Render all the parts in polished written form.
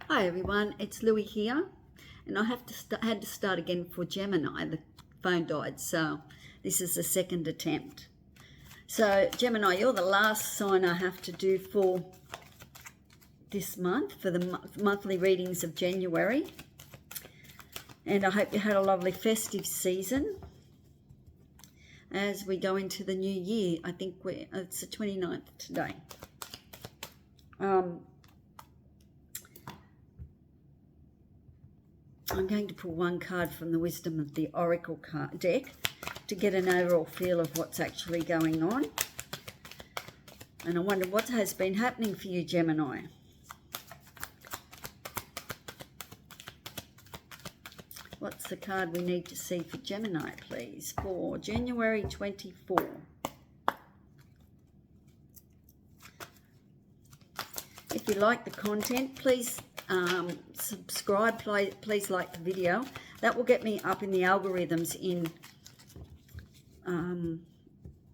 Hi everyone, it's Louie here, and I had to start again for Gemini. The phone died, so this is the second attempt. So Gemini, you're the last sign I have to do for this month, for the monthly readings of January. And I hope you had a lovely festive season. As we go into the new year, I think it's the 29th today. I'm going to pull one card from the Wisdom of the Oracle card deck to get an overall feel of what's actually going on. And I wonder what has been happening for you, Gemini. What's the card we need to see for Gemini, please, for January 24? If you like the content, please subscribe, please like the video. That will get me up in the algorithms in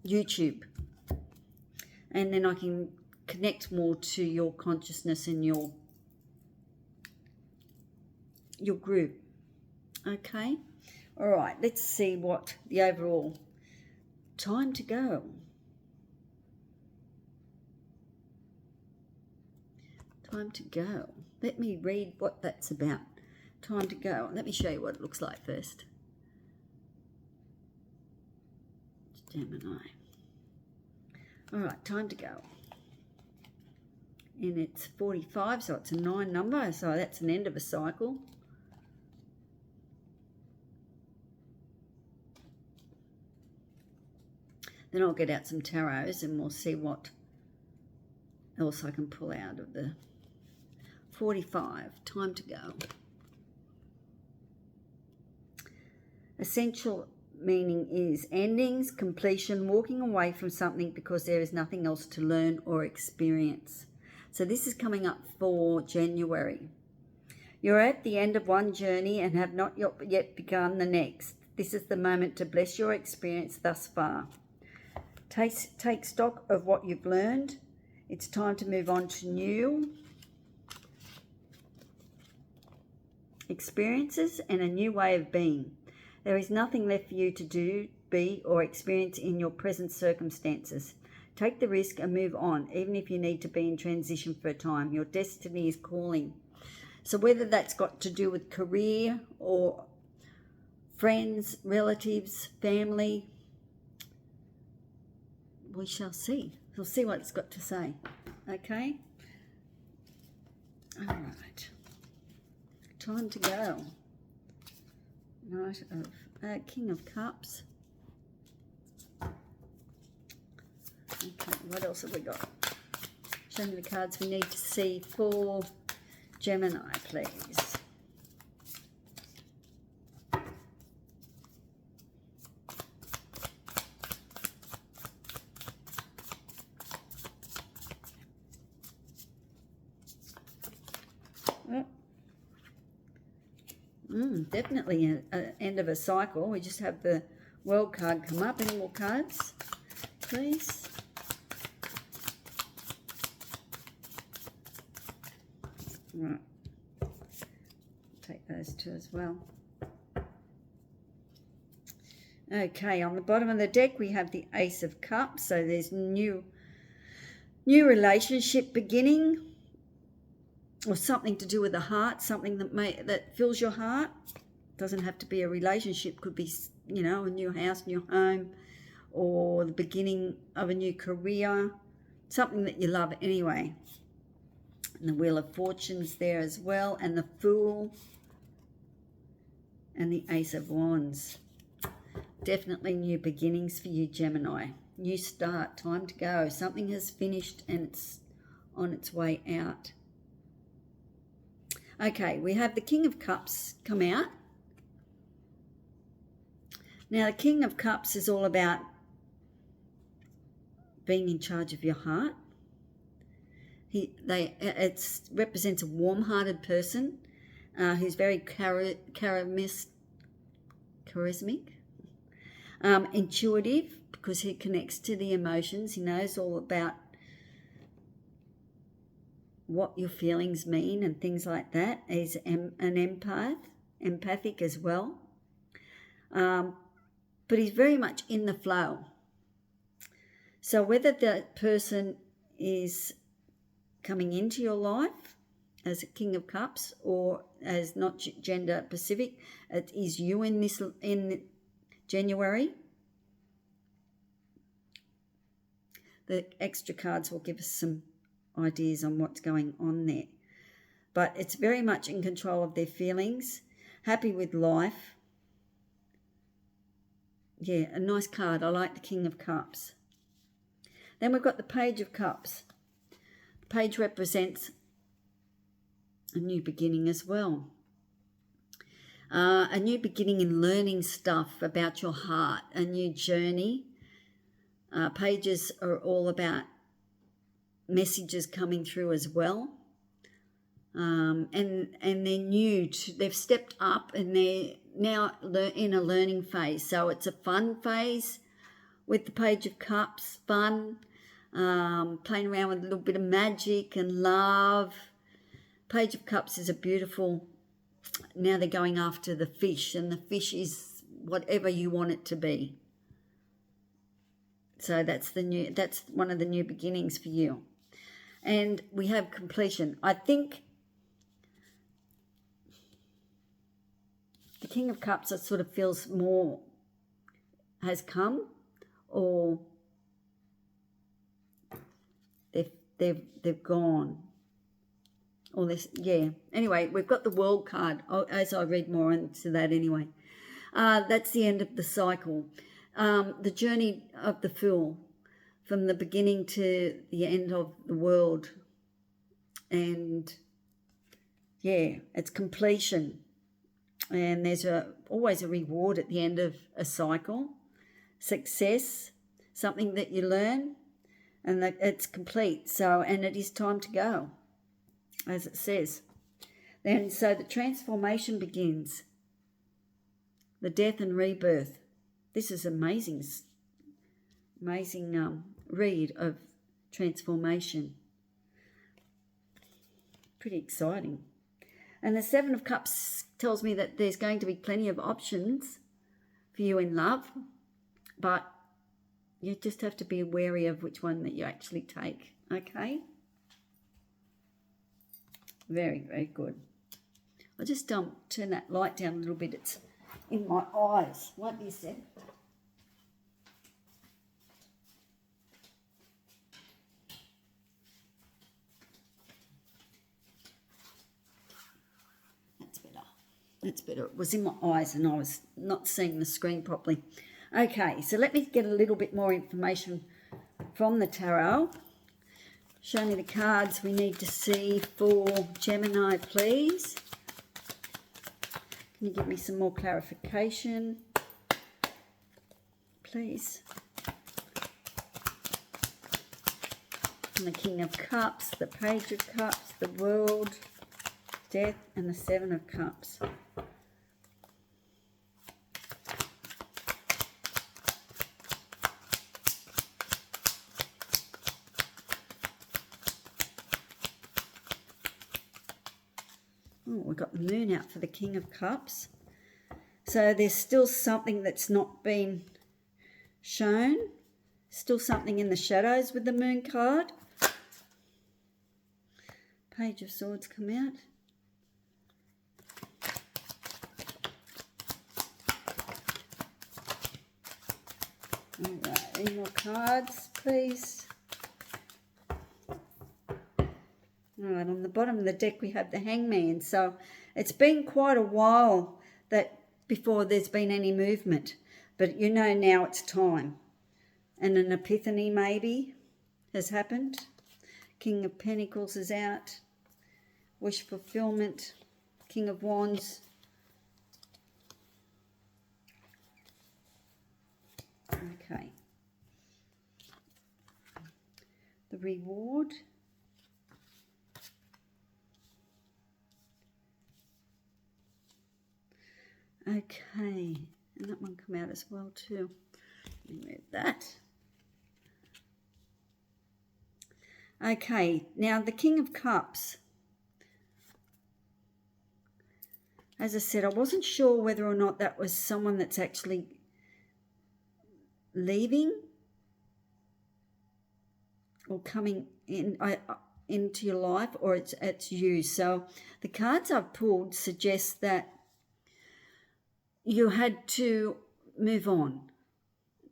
YouTube, and then I can connect more to your consciousness and your group. Okay, all right, let's see what the overall time to go. Time to go. Let me read what that's about. Time to go. Let me show you what it looks like first. Gemini. All right, time to go. And it's 45, so it's a 9 number, so that's an end of a cycle. Then I'll get out some tarots and we'll see what else I can pull out of the 45. Time to go. Essential meaning is endings, completion, walking away from something because there is nothing else to learn or experience. So this is coming up for January. You're at the end of one journey and have not yet begun the next. This is the moment to bless your experience thus far. Take stock of what you've learned. It's time to move on to new experiences and a new way of being. There is nothing left for you to do, be, or experience in your present circumstances. Take the risk and move on, even if you need to be in transition for a time. Your destiny is calling. So whether that's got to do with career or friends, relatives, family, we shall see. We'll see what it's got to say. Okay? All right. Time to go. Knight of King of Cups. Okay, what else have we got? Show me the cards we need to see for Gemini, please. Definitely an end of a cycle. We just have the World card come up. Any more cards, please? Right. Take those two as well. Okay, on the bottom of the deck we have the Ace of Cups. So there's new relationship beginning, or something to do with the heart, something that fills your heart. Doesn't have to be a relationship, could be, you know, a new house, new home, or the beginning of a new career, something that you love anyway. And the Wheel of Fortune's there as well, and the Fool, and the Ace of Wands. Definitely new beginnings for you, Gemini. New start, time to go. Something has finished and it's on its way out. Okay, we have the King of Cups come out. Now, the King of Cups is all about being in charge of your heart. It represents a warm-hearted person who's very charismatic, intuitive, because he connects to the emotions. He knows all about what your feelings mean and things like that. He's an empathic as well. But he's very much in the flow. So whether that person is coming into your life as a King of Cups or as not gender specific, it is you in January. The extra cards will give us some ideas on what's going on there. But it's very much in control of their feelings, happy with life. Yeah, a nice card. I like the King of Cups. Then we've got the Page of Cups. The page represents a new beginning as well. A new beginning in learning stuff about your heart, a new journey. Pages are all about messages coming through as well. And they're new. They've stepped up and they're now in a learning phase. So it's a fun phase with the Page of Cups, fun, playing around with a little bit of magic and love. Page of Cups is a beautiful, now they're going after the fish, and the fish is whatever you want it to be. So that's one of the new beginnings for you. And we have completion. I think the King of Cups sort of feels more has come, or they've gone, or this, yeah. Anyway, we've got the World card as I read more into that. Anyway, that's the end of the cycle. The journey of the Fool, from the beginning to the end of the world, and yeah, it's completion. And there's always a reward at the end of a cycle. Success, something that you learn, and that it's complete. So, and it is time to go, as it says. Then, so the transformation begins. The death and rebirth. This is amazing read of transformation. Pretty exciting. And the Seven of Cups tells me that there's going to be plenty of options for you in love, but you just have to be wary of which one that you actually take, okay? Very, very good. I'll just turn that light down a little bit. It's in my eyes. Won't be a sec. That's better. It was in my eyes and I was not seeing the screen properly. Okay, so let me get a little bit more information from the tarot. Show me the cards we need to see for Gemini, please. Can you give me some more clarification, please? And the King of Cups, the Page of Cups, the World, Death, and the Seven of Cups. Oh, we've got the Moon out for the King of Cups. So there's still something that's not been shown. Still something in the shadows with the Moon card. Page of Swords come out. All right, any more cards, please? All right, on the bottom of the deck we have the Hangman. So it's been quite a while before there's been any movement. But you know now it's time. And an epiphany maybe has happened. King of Pentacles is out. Wish fulfillment. King of Wands. Okay. The reward. Okay, and that one come out as well too. Let me move that. Okay, now the King of Cups. As I said, I wasn't sure whether or not that was someone that's actually leaving or coming in into your life, or it's you. So the cards I've pulled suggest that you had to move on.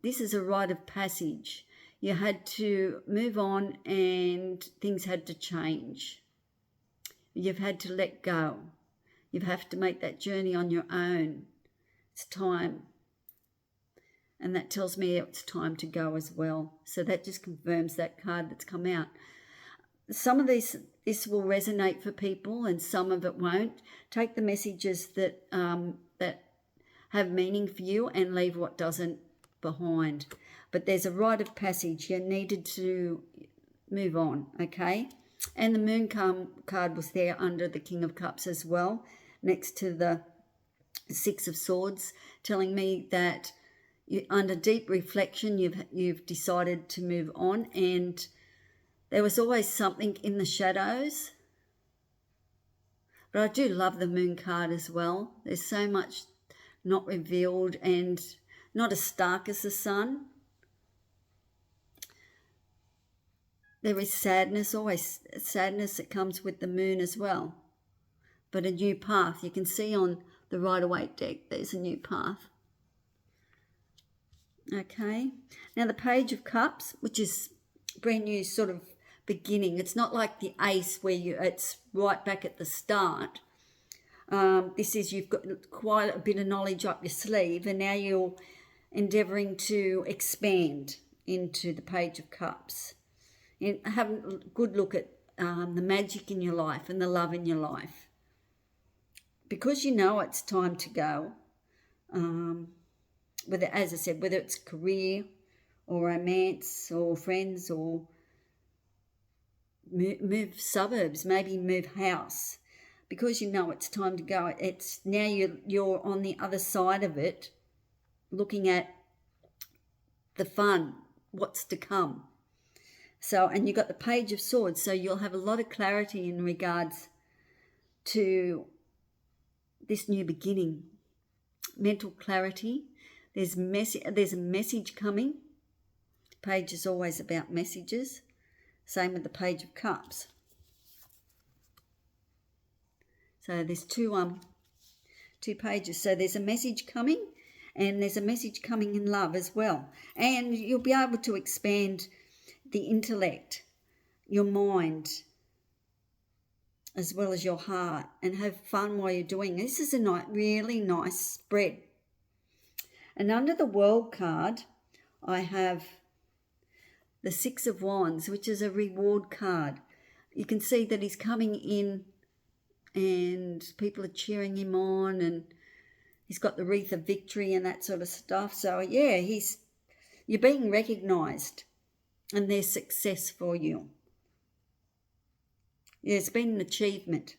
This is a rite of passage. You had to move on and things had to change. You've had to let go. You have to make that journey on your own. It's time. And that tells me it's time to go as well. So that just confirms that card that's come out. Some of this will resonate for people and some of it won't. Take the messages that have meaning for you and leave what doesn't behind. But there's a rite of passage. You needed to move on, okay? And the Moon card was there under the King of Cups as well, next to the Six of Swords, telling me that under deep reflection you've decided to move on, and there was always something in the shadows. But I do love the Moon card as well. There's so much not revealed and not as stark as the sun. There is sadness, always sadness that comes with the Moon as well. But a new path. You can see on the Rider-Waite deck, there's a new path. Okay. Now the Page of Cups, which is brand new sort of beginning. It's not like the Ace where it's right back at the start. This is you've got quite a bit of knowledge up your sleeve, and now you're endeavouring to expand into the Page of Cups. And have a good look at the magic in your life and the love in your life. Because you know it's time to go, whether, as I said, whether it's career or romance or friends or move suburbs, maybe move house, because you know it's time to go. It's now you're on the other side of it, looking at the fun, what's to come. So, and you've got the Page of Swords, so you'll have a lot of clarity in regards to this new beginning. Mental clarity. There's a message coming. Page is always about messages. Same with the Page of Cups. So there's two pages. So there's a message coming, and there's a message coming in love as well. And you'll be able to expand the intellect, your mind, as well as your heart, and have fun while you're doing this. This is a really nice spread. And under the World card, I have the Six of Wands, which is a reward card. You can see that he's coming in and people are cheering him on, and he's got the wreath of victory and that sort of stuff. So yeah, you're being recognised and there's success for you. Yeah, it's been an achievement,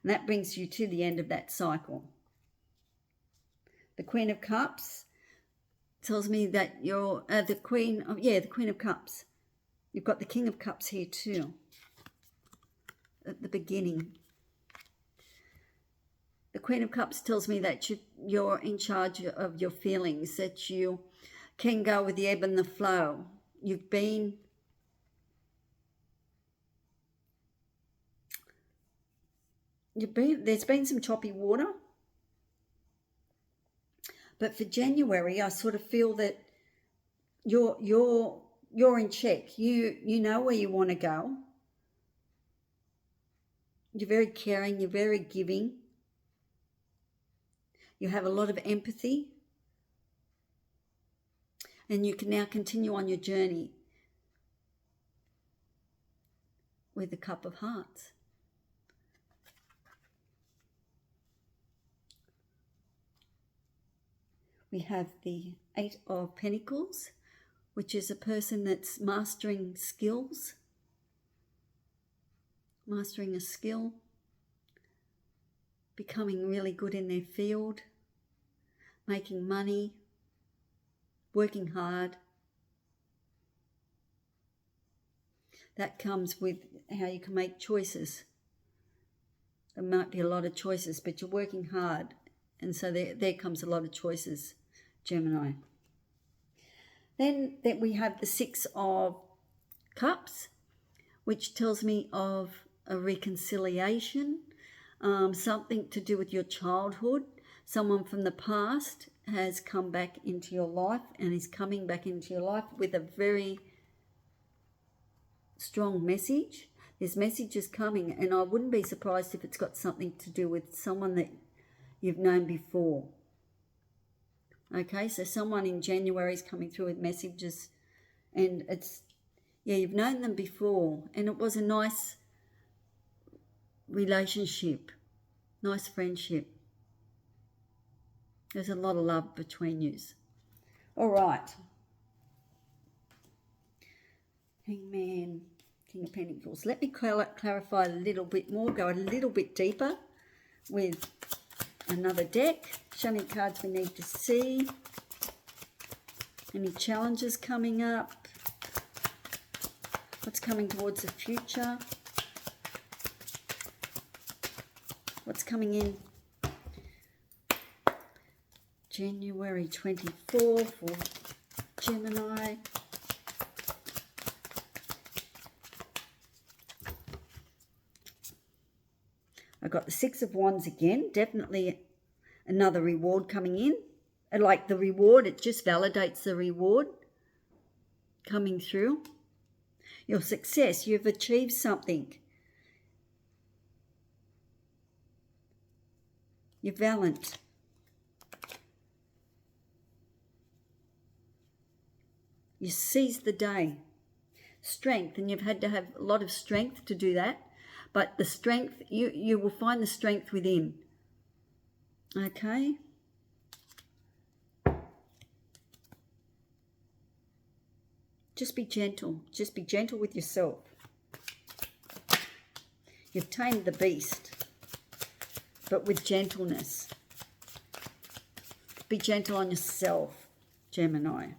and that brings you to the end of that cycle. The Queen of Cups tells me that you're the Queen of Cups. You've got the King of Cups here too, at the beginning. The Queen of Cups tells me that you're in charge of your feelings, that you can go with the ebb and the flow. There's been some choppy water, but for January I sort of feel that you're in check. You know where you want to go. You're very caring, you're very giving. You have a lot of empathy, and you can now continue on your journey with the Cup of Hearts. We have the Eight of Pentacles, which is a person that's mastering skills, mastering a skill, becoming really good in their field, making money, working hard. that comes with how you can make choices. There might be a lot of choices, but you're working hard. And so there comes a lot of choices, Gemini. Then we have the Six of Cups, which tells me of a reconciliation, something to do with your childhood. Someone from the past has come back into your life and is coming back into your life with a very strong message. This message is coming, and I wouldn't be surprised if it's got something to do with someone that you've known before. Okay, so someone in January is coming through with messages, and it's, yeah, you've known them before, and it was a nice relationship, nice friendship. There's a lot of love between you. All right. Hangman, King of Pentacles. Let me clarify a little bit more, go a little bit deeper with another deck. Show me cards we need to see. Any challenges coming up? What's coming towards the future? What's coming in January 24 for Gemini? I got the Six of Wands again. Definitely another reward coming in. I like the reward. It just validates the reward coming through. Your success. You've achieved something. You're valiant. You seized the day. Strength, and you've had to have a lot of strength to do that. But the strength, you will find the strength within. Okay? Just be gentle. Just be gentle with yourself. You've tamed the beast, but with gentleness. Be gentle on yourself, Gemini.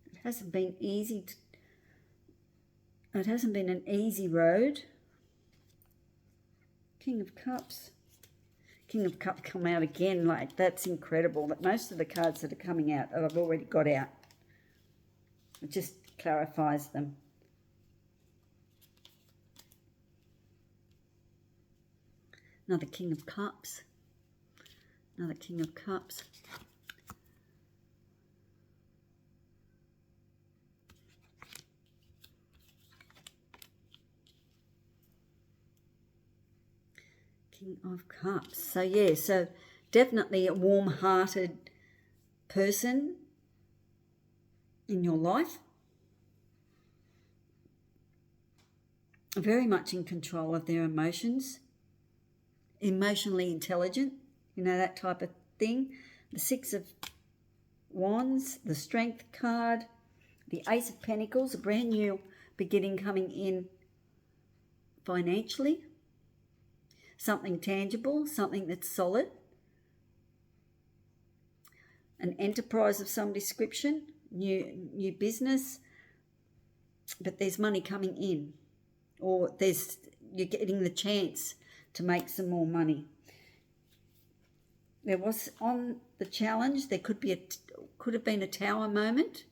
It hasn't been easy. It hasn't been an easy road. King of Cups. King of Cups come out again. Like, that's incredible. That most of the cards that are coming out that I've already got out. It just clarifies them. Another King of Cups. Another King of Cups. King of Cups. So yeah, so definitely a warm-hearted person in your life. Very much in control of their emotions. Emotionally intelligent, you know, that type of thing. The Six of Wands, the Strength card, the Ace of Pentacles, a brand new beginning coming in financially. Something tangible, something that's solid. An enterprise of some description, new business, but there's money coming in, or you're getting the chance to make some more money. There was on the challenge, there could have been a tower moment,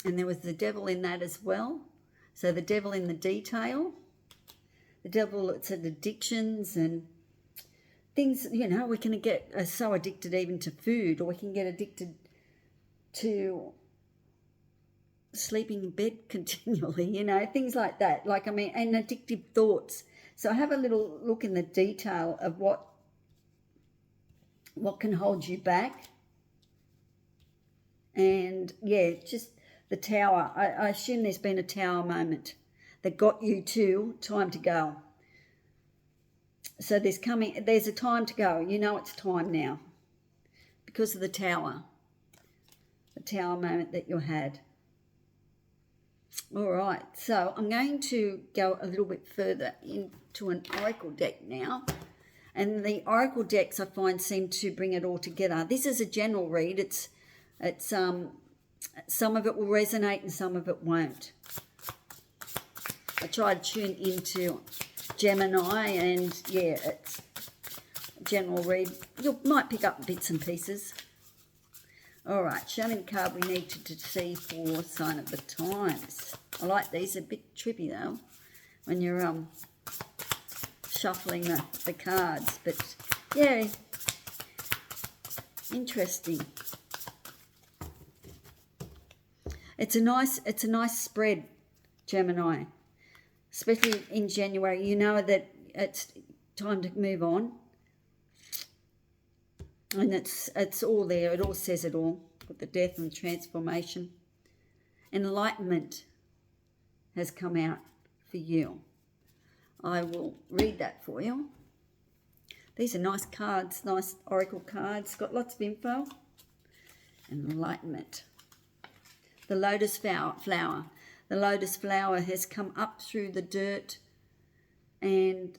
and there was the devil in that as well. So the devil in the detail. The devil, it's at addictions and things, you know, we can get so addicted even to food, or we can get addicted to sleeping in bed continually, you know, things like that. Like, I mean, and addictive thoughts. So have a little look in the detail of what can hold you back. And yeah, just the tower. I assume there's been a tower moment that got you to time to go. So there's a time to go. You know it's time now because of the tower moment that you had. All right, so I'm going to go a little bit further into an oracle deck now. And the oracle decks, I find, seem to bring it all together. This is a general read. It's some of it will resonate and some of it won't. I tried to tune into Gemini, and yeah, it's a general read. You might pick up bits and pieces. All right, show me the card we need to see for Sign of the Times. I like these. They're a bit trippy though when you're shuffling the cards, but yeah, interesting. It's a nice spread, Gemini, especially in January. You know that it's time to move on, and it's all there. It all says it all with the death and transformation. Enlightenment has come out for you. I will read that for you. These are nice cards, nice oracle cards. Got lots of info. Enlightenment. The lotus flower. The lotus flower has come up through the dirt and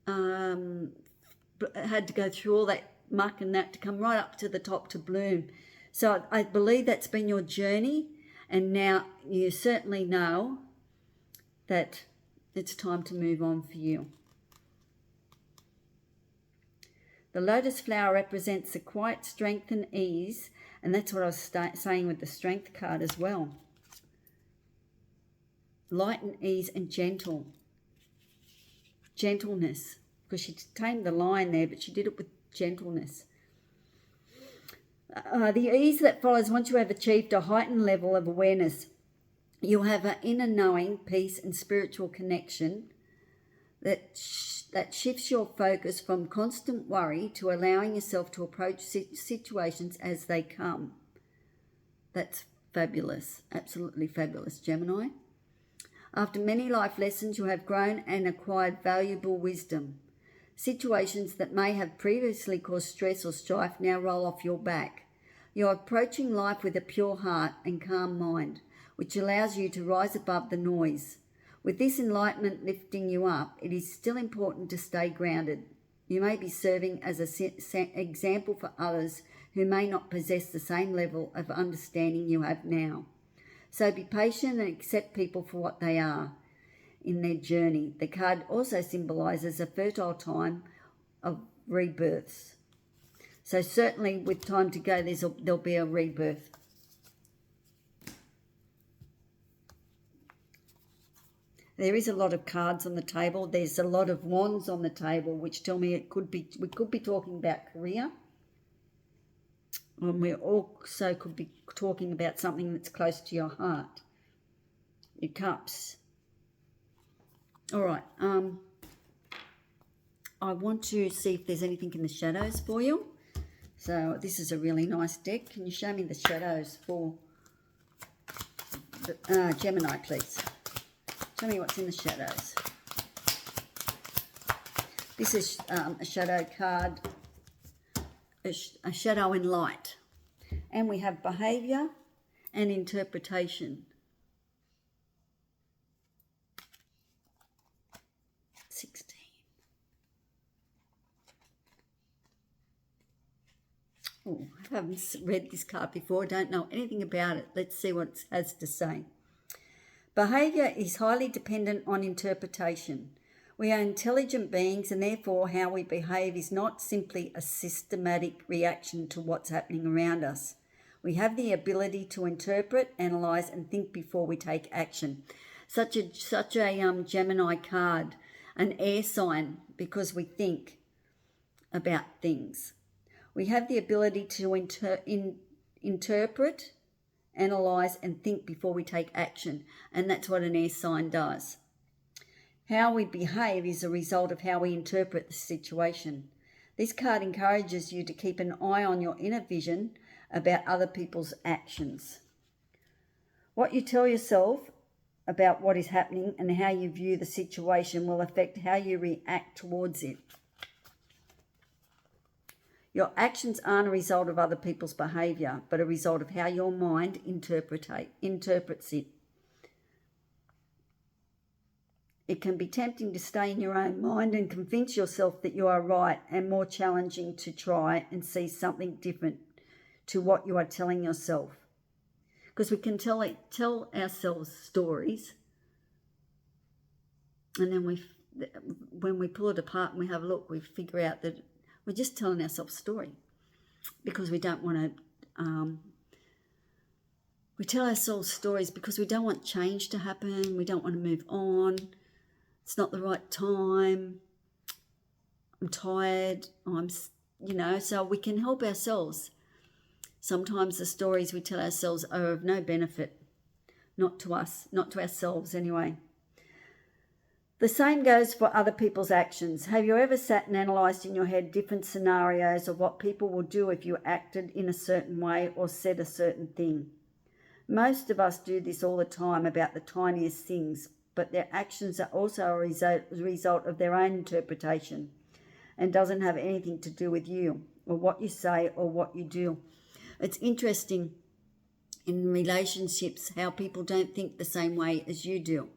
had to go through all that muck and that to come right up to the top to bloom. So I believe that's been your journey, and now you certainly know that it's time to move on for you. The lotus flower represents the quiet strength and ease, and that's what I was saying with the strength card as well. Light and ease and gentleness, because she tamed the lion there, but she did it with gentleness. The ease that follows once you have achieved a heightened level of awareness, you'll have an inner knowing, peace and spiritual connection that shifts your focus from constant worry to allowing yourself to approach situations as they come. That's fabulous, absolutely fabulous, Gemini. After many life lessons, you have grown and acquired valuable wisdom. Situations that may have previously caused stress or strife now roll off your back. You're approaching life with a pure heart and calm mind, which allows you to rise above the noise. With this enlightenment lifting you up, it is still important to stay grounded. You may be serving as an example for others who may not possess the same level of understanding you have now. So be patient and accept people for what they are in their journey. The card also symbolises a fertile time of rebirths. So certainly with time to go, there'll be a rebirth. There is a lot of cards on the table. There's a lot of wands on the table, which tell me we could be talking about career. And we also could be talking about something that's close to your heart. Your cups. All right. I want to see if there's anything in the shadows for you. So this is a really nice deck. Can you show me the shadows for Gemini, please? Tell me what's in the shadows. This is a shadow card, a shadow in light. And we have behaviour and interpretation. 16. Oh, I haven't read this card before. I don't know anything about it. Let's see what it has to say. Behaviour is highly dependent on interpretation. We are intelligent beings, and therefore how we behave is not simply a systematic reaction to what's happening around us. We have the ability to interpret, analyse and think before we take action. Such a Gemini card, an air sign, because we think about things. We have the ability to interpret, analyse and think before we take action, and that's what an air sign does. How we behave is a result of how we interpret the situation. This card encourages you to keep an eye on your inner vision about other people's actions. What you tell yourself about what is happening and how you view the situation will affect how you react towards it. Your actions aren't a result of other people's behaviour, but a result of how your mind interprets it. It can be tempting to stay in your own mind and convince yourself that you are right, and more challenging to try and see something different to what you are telling yourself. Because we can tell ourselves stories, and then when we pull it apart and we have a look, we figure out that we're just telling ourselves a story, because we don't want to we tell ourselves stories because we don't want change to happen. We don't want to move on. It's not the right time. I'm tired. So we can help ourselves. Sometimes the stories we tell ourselves are of no benefit, not to us, not to ourselves anyway. The same goes for other people's actions. Have you ever sat and analysed in your head different scenarios of what people will do if you acted in a certain way or said a certain thing? Most of us do this all the time about the tiniest things, but their actions are also a result of their own interpretation and doesn't have anything to do with you or what you say or what you do. It's interesting in relationships how people don't think the same way as you do,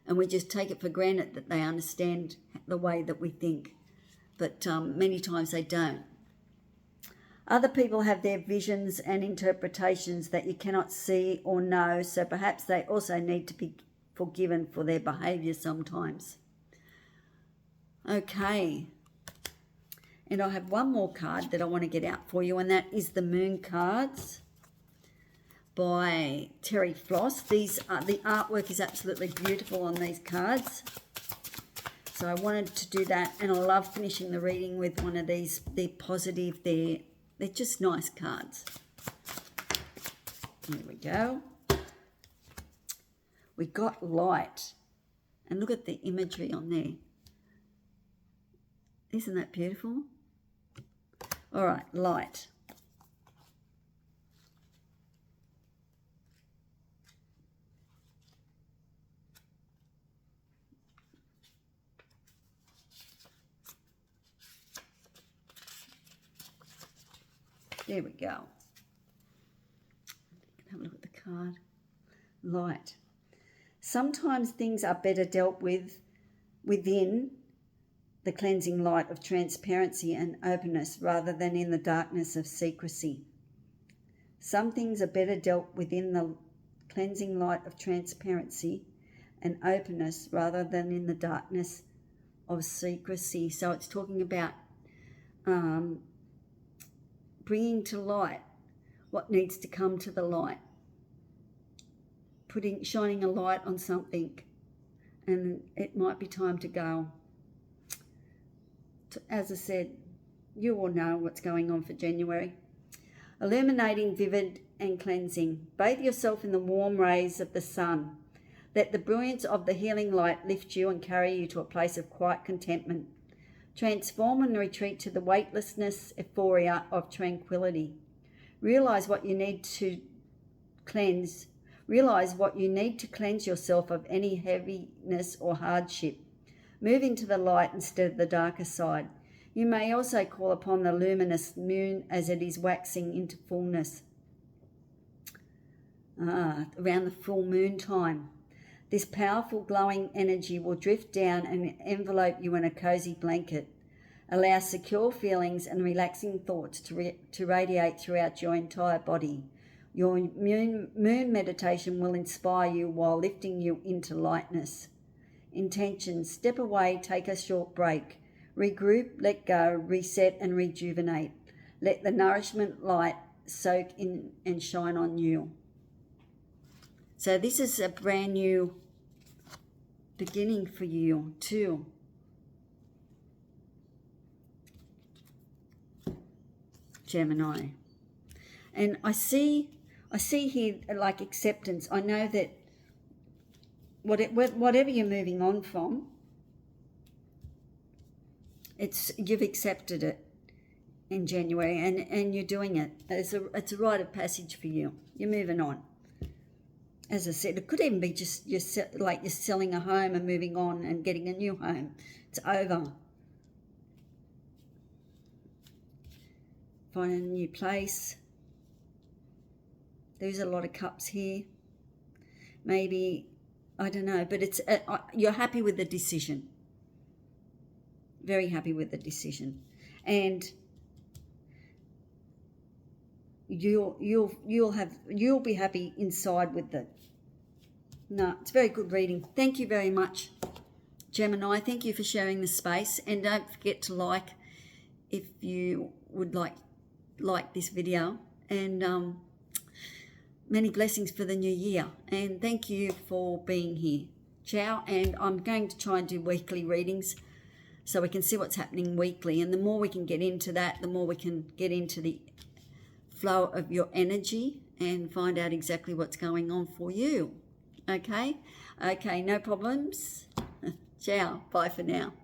and we just take it for granted that they understand the way that we think, but many times they don't. Other people have their visions and interpretations that you cannot see or know, so perhaps they also need to be forgiven for their behaviour sometimes. Okay, and I have one more card that I want to get out for you, and that is the Moon cards by Terry Floss. The artwork is absolutely beautiful on these cards, so I wanted to do that, and I love finishing the reading with one of these. They're positive, they're just nice cards. Here we go. We got light, and look at the imagery on there. Isn't that beautiful? All right, light. There we go. Have a look at the card. Light. Sometimes things are better dealt with within the cleansing light of transparency and openness rather than in the darkness of secrecy. Some things are better dealt within the cleansing light of transparency and openness rather than in the darkness of secrecy. So it's talking about bringing to light what needs to come to the light, shining a light on something, and it might be time to go. As I said, you all know what's going on for January. Illuminating, vivid and cleansing. Bathe yourself in the warm rays of the sun. Let the brilliance of the healing light lift you and carry you to a place of quiet contentment. Transform and retreat to the weightlessness, euphoria of tranquility. Realize what you need to cleanse. Realize what you need to cleanse yourself of any heaviness or hardship. Move into the light instead of the darker side. You may also call upon the luminous moon as it is waxing into fullness. Around the full moon time. This powerful glowing energy will drift down and envelope you in a cozy blanket. Allow secure feelings and relaxing thoughts to radiate throughout your entire body. Your moon meditation will inspire you while lifting you into lightness. Intention: step away, take a short break. Regroup, let go, reset and rejuvenate. Let the nourishment light soak in and shine on you. So this is a brand new beginning for you too. Gemini. And I see here like acceptance. I know that whatever you're moving on from, you've accepted it in January, and you're doing it. It's a rite of passage for you. You're moving on. As I said, it could even be just you're selling a home and moving on and getting a new home. It's over. Finding a new place. There's a lot of cups here. Maybe I don't know, but it's you're happy with the decision. Very happy with the decision, and you'll be happy inside with the. No, it's very good reading. Thank you very much, Gemini. Thank you for sharing the space, and don't forget to like if you would like this video, and many blessings for the new year, and thank you for being here. Ciao. And I'm going to try and do weekly readings so we can see what's happening weekly, and the more we can get into that, the more we can get into the flow of your energy and find out exactly what's going on for you. Okay, no problems. Ciao, bye for now.